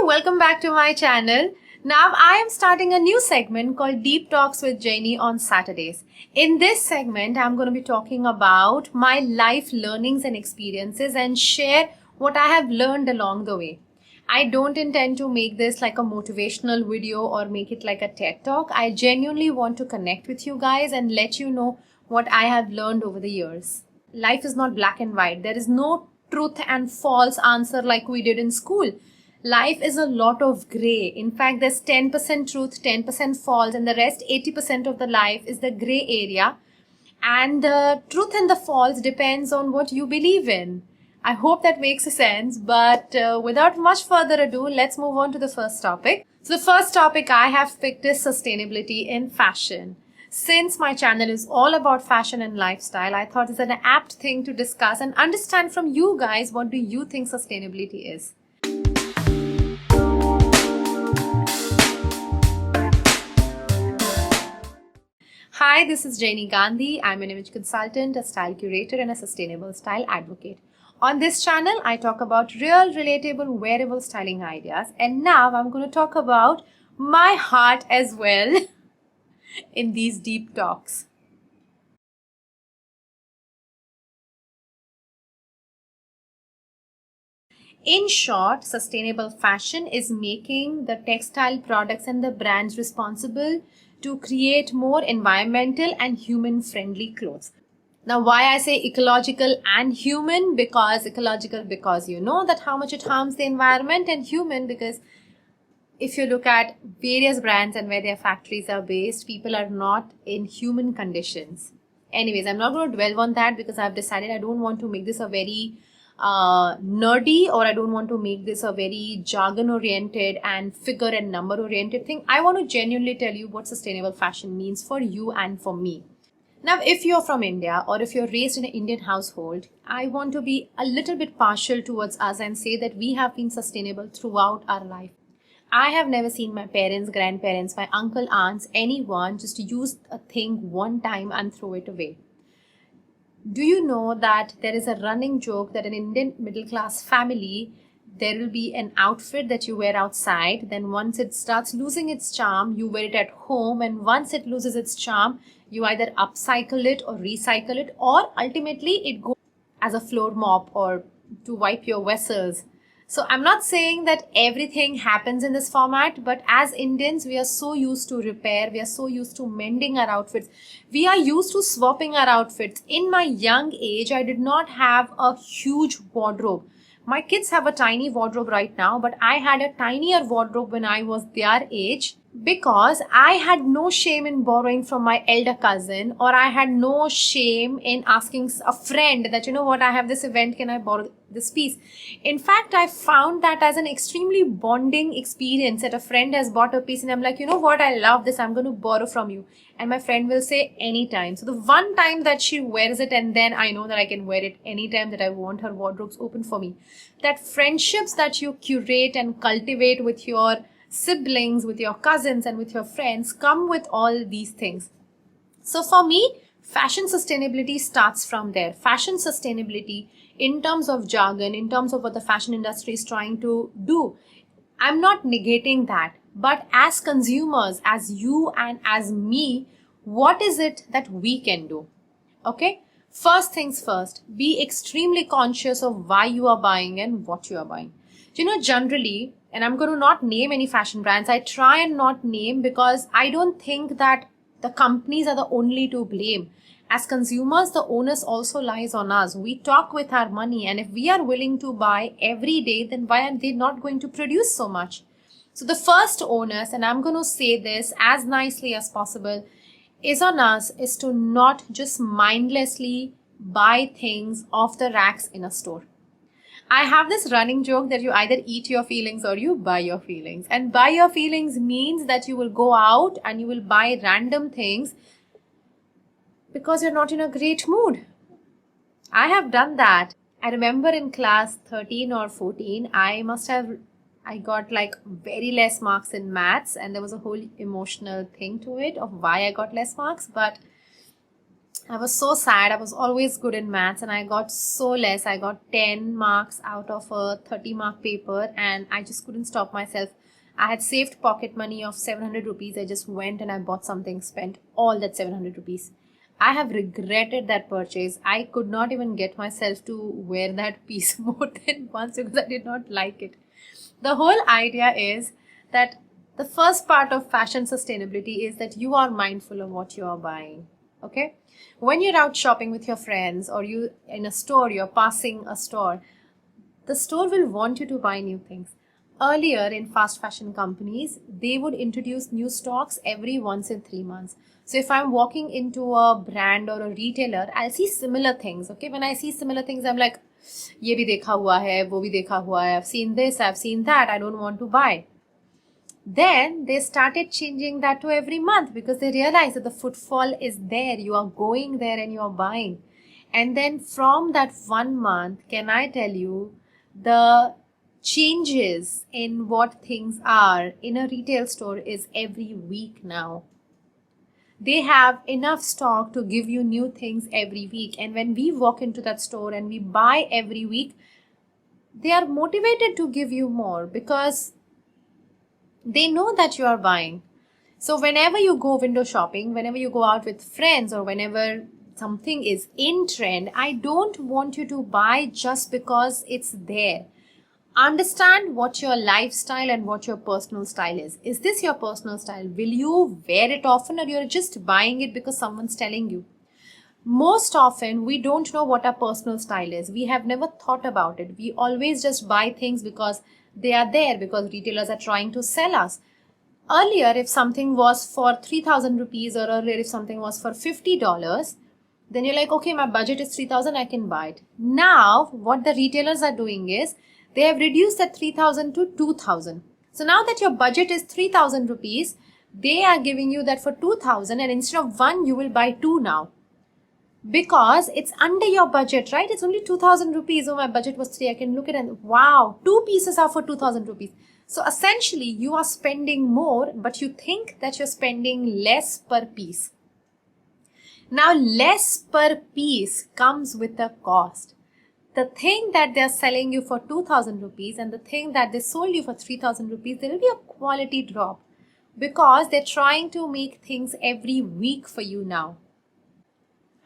welcome back to my channel. Now I am starting a new segment called Deep Talks with Jainee on Saturdays. In this segment, I'm going to be talking about my life learnings and experiences and share what I have learned along the way. I don't intend to make this like a motivational video or make it like a TED Talk. I genuinely want to connect with you guys and let you know what I have learned over the years. Life is not black and white. There is no truth and false answer like we did in school. Life is a lot of gray. In fact, there's 10% truth, 10% false, and the rest 80% of the life is the gray area. And the truth and the false depends on what you believe in. I hope that makes sense, but without much further ado, let's move on to the first topic. So the first topic I have picked is sustainability in fashion. Since my channel is all about fashion and lifestyle, I thought it's an apt thing to discuss and understand from you guys, what do you think sustainability is? Hi, this is Jainee Gandhi. I'm an image consultant, a style curator, and a sustainable style advocate. On this channel, I talk about real, relatable, wearable styling ideas. And now I'm going to talk about my heart as well in these deep talks. In short, sustainable fashion is making the textile products and the brands responsible to create more environmental and human-friendly clothes. Now, why I say ecological and human? Because ecological, because you know that how much it harms the environment, and human because if you look at various brands and where their factories are based, people are not in human conditions. Anyways, I'm not going to dwell on that because I've decided I don't want to make this a very nerdy, or I don't want to make this a very jargon oriented and figure and number oriented thing. I want to genuinely tell you what sustainable fashion means for you and for me. Now, if you're from India or if you're raised in an Indian household, I want to be a little bit partial towards us and say that we have been sustainable throughout our life. I have never seen my parents, grandparents, my uncle, aunts, anyone just use a thing one time and throw it away. Do you know that there is a running joke that an Indian middle class family, there will be an outfit that you wear outside, then once it starts losing its charm, you wear it at home, and once it loses its charm, you either upcycle it or recycle it, or ultimately it goes as a floor mop or to wipe your vessels. So I'm not saying that everything happens in this format, but as Indians, we are so used to repair, we are so used to mending our outfits, we are used to swapping our outfits. In my young age, I did not have a huge wardrobe. My kids have a tiny wardrobe right now, but I had a tinier wardrobe when I was their age because I had no shame in borrowing from my elder cousin, or I had no shame in asking a friend that, you know what, I have this event, can I borrow this piece? In fact, I found that as an extremely bonding experience that a friend has bought a piece and I'm like, you know what, I love this, I'm going to borrow from you. And my friend will say anytime. So the one time that she wears it, and then I know that I can wear it anytime that I want, her wardrobe's open for me. That friendships that you curate and cultivate with your siblings, with your cousins, and with your friends come with all these things. So for me, fashion sustainability starts from there. Fashion sustainability in terms of jargon, in terms of what the fashion industry is trying to do, I'm not negating that. But as consumers, as you and as me, what is it that we can do? Okay? First things first, be extremely conscious of why you are buying and what you are buying. You know, generally, and I'm going to not name any fashion brands, I try and not name because I don't think that the companies are the only to blame. As consumers, the onus also lies on us. We talk with our money, and if we are willing to buy every day, then why are they not going to produce so much? So the first onus, and I'm going to say this as nicely as possible, is on us is to not just mindlessly buy things off the racks in a store. I have this running joke that you either eat your feelings or you buy your feelings. And buy your feelings means that you will go out and you will buy random things because you're not in a great mood. I have done that. I remember in class 13 or 14, I got like very less marks in maths, and there was a whole emotional thing to it of why I got less marks. But I was so sad. I was always good in maths and I got so less. I got 10 marks out of a 30 mark paper and I just couldn't stop myself. I had saved pocket money of 700 rupees. I just went and I bought something, spent all that 700 rupees. I have regretted that purchase. I could not even get myself to wear that piece more than once because I did not like it. The whole idea is that the first part of fashion sustainability is that you are mindful of what you are buying. Okay? When you're out shopping with your friends or you in a store, you're passing a store, the store will want you to buy new things. Earlier in fast fashion companies, they would introduce new stocks every once in 3 months. So if I'm walking into a brand or a retailer, I'll see similar things. Okay, when I see similar things, I'm like, ये भी देखा हुआ है, वो भी देखा हुआ है, I've seen this, I've seen that, I don't want to buy. Then they started changing that to every month because they realized that the footfall is there. You are going there and you are buying. And then from that 1 month, can I tell you, the changes in what things are in a retail store is every week now. They have enough stock to give you new things every week. And when we walk into that store and we buy every week, they are motivated to give you more because they know that you are buying. So whenever you go window shopping, whenever you go out with friends or whenever something is in trend, I don't want you to buy just because it's there. Understand what your lifestyle and what your personal style is. Is this your personal style? Will you wear it often or you're just buying it because someone's telling you? Most often, we don't know what our personal style is. We have never thought about it. We always just buy things because they are there, because retailers are trying to sell us. Earlier, if something was for 3,000 rupees or earlier if something was for $50, then you're like, okay, my budget is 3,000, I can buy it. Now, what the retailers are doing is, they have reduced that 3,000 to 2,000. So now that your budget is 3,000 rupees, they are giving you that for 2,000 and instead of one, you will buy two now. Because it's under your budget, right? It's only 2,000 rupees. Oh, my budget was 3. I can look at it and wow, 2 pieces are for 2,000 rupees. So essentially, you are spending more, but you think that you're spending less per piece. Now, less per piece comes with a cost. The thing that they're selling you for 2,000 rupees and the thing that they sold you for 3,000 rupees, there will be a quality drop because they're trying to make things every week for you now.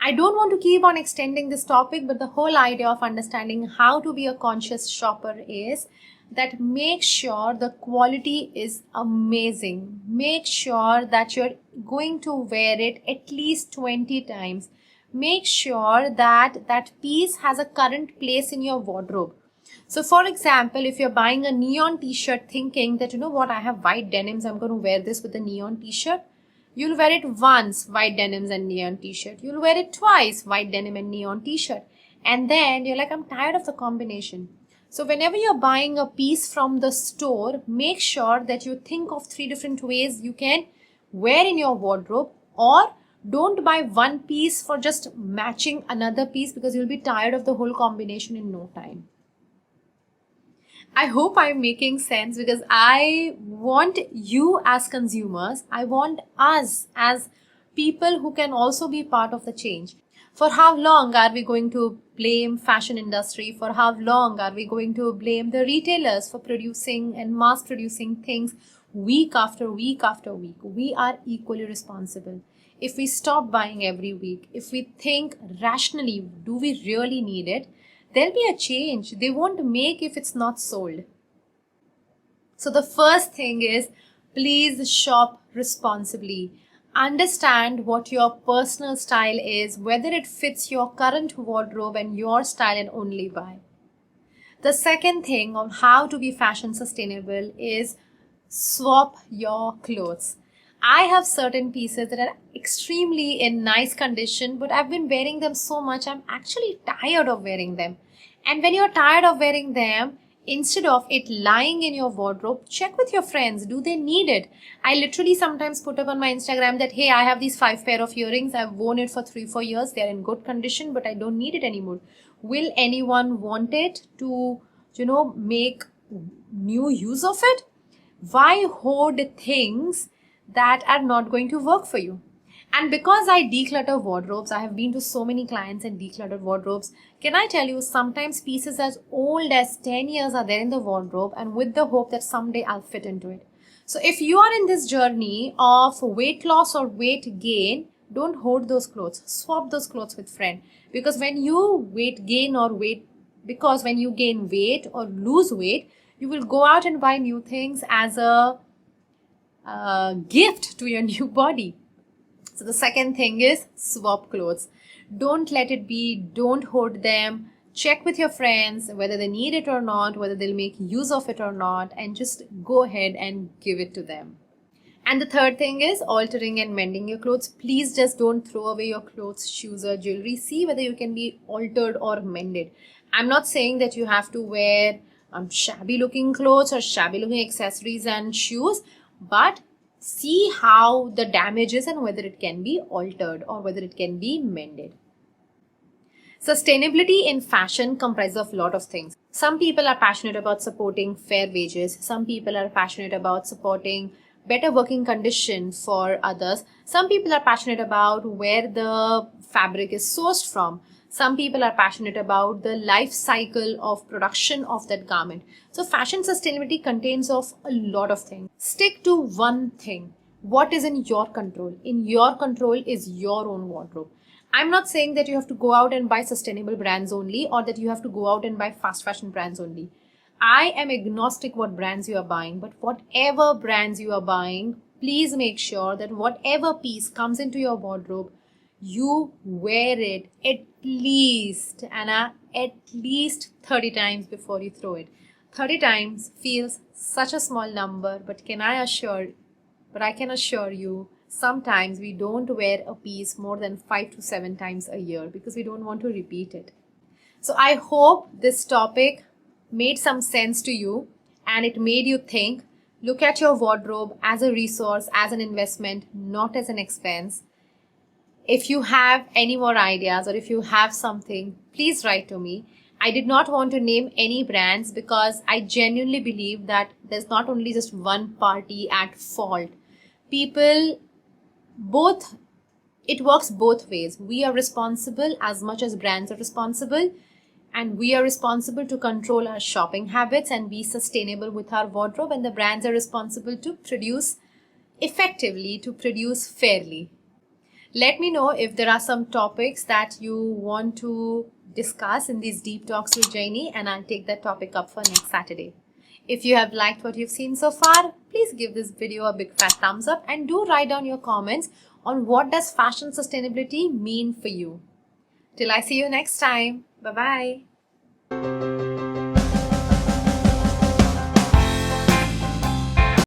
I don't want to keep on extending this topic, but the whole idea of understanding how to be a conscious shopper is that make sure the quality is amazing. Make sure that you're going to wear it at least 20 times. Make sure that that piece has a current place in your wardrobe. So for example, if you're buying a neon t-shirt thinking that, you know what, I have white denims, I'm going to wear this with a neon t-shirt. You'll wear it once, white denims and neon t-shirt. You'll wear it twice, white denim and neon t-shirt. And then you're like, I'm tired of the combination. So whenever you're buying a piece from the store, make sure that you think of 3 different ways you can wear in your wardrobe, or don't buy one piece for just matching another piece because you'll be tired of the whole combination in no time. I hope I'm making sense because I want you as consumers, I want us as people who can also be part of the change. For how long are we going to blame fashion industry? For how long are we going to blame the retailers for producing and mass producing things week after week after week? We are equally responsible. If we stop buying every week, if we think rationally, do we really need it? There'll be a change. They won't make if it's not sold. So the first thing is, please shop responsibly. Understand what your personal style is, whether it fits your current wardrobe and your style, and only buy. The second thing on how to be fashion sustainable is swap your clothes. I have certain pieces that are extremely in nice condition, but I've been wearing them so much, I'm actually tired of wearing them. And when you're tired of wearing them, instead of it lying in your wardrobe, check with your friends. Do they need it? I literally sometimes put up on my Instagram that, hey, I have these 5 pair of earrings. I've worn it for 3-4 years. They're in good condition, but I don't need it anymore. Will anyone want it to, make new use of it? Why hoard things that are not going to work for you? And because I declutter wardrobes, I have been to so many clients and decluttered wardrobes. Can I tell you, sometimes pieces as old as 10 years are there in the wardrobe, and with the hope that someday I'll fit into it. So if you are in this journey of weight loss or weight gain, don't hoard those clothes. Swap those clothes with friend. Because when you when you gain weight or lose weight, you will go out and buy new things as a gift to your new body. So the second thing is swap clothes. Don't let it be, don't hoard them. Check with your friends whether they need it or not, whether they'll make use of it or not, and just go ahead and give it to them. And the third thing is altering and mending your clothes. Please just don't throw away your clothes, shoes, or jewelry. See whether you can be altered or mended. I'm not saying that you have to wear shabby looking clothes or shabby looking accessories and shoes, but see how the damage is and whether it can be altered or whether it can be mended. Sustainability in fashion comprises of a lot of things. Some people are passionate about supporting fair wages. Some people are passionate about supporting better working conditions for others. Some people are passionate about where the fabric is sourced from. Some people are passionate about the life cycle of production of that garment. So fashion sustainability contains of a lot of things. Stick to one thing. What is in your control? In your control is your own wardrobe. I'm not saying that you have to go out and buy sustainable brands only, or that you have to go out and buy fast fashion brands only. I am agnostic what brands you are buying, but whatever brands you are buying, please make sure that whatever piece comes into your wardrobe, you wear it at least 30 times before you throw it. 30 times feels such a small number, but I can assure you, sometimes we don't wear a piece more than 5 to 7 times a year because we don't want to repeat it. So I hope this topic made some sense to you and it made you think. Look at your wardrobe as a resource, as an investment, not as an expense. If you have any more ideas or if you have something, please write to me. I did not want to name any brands because I genuinely believe that there's not only just one party at fault. It works both ways. We are responsible as much as brands are responsible, and we are responsible to control our shopping habits and be sustainable with our wardrobe, and the brands are responsible to produce effectively, to produce fairly. Let me know if there are some topics that you want to discuss in these deep talks with Jainee, and I'll take that topic up for next Saturday. If you have liked what you've seen so far, please give this video a big fat thumbs up and do write down your comments on what does fashion sustainability mean for you. Till I see you next time. Bye-bye.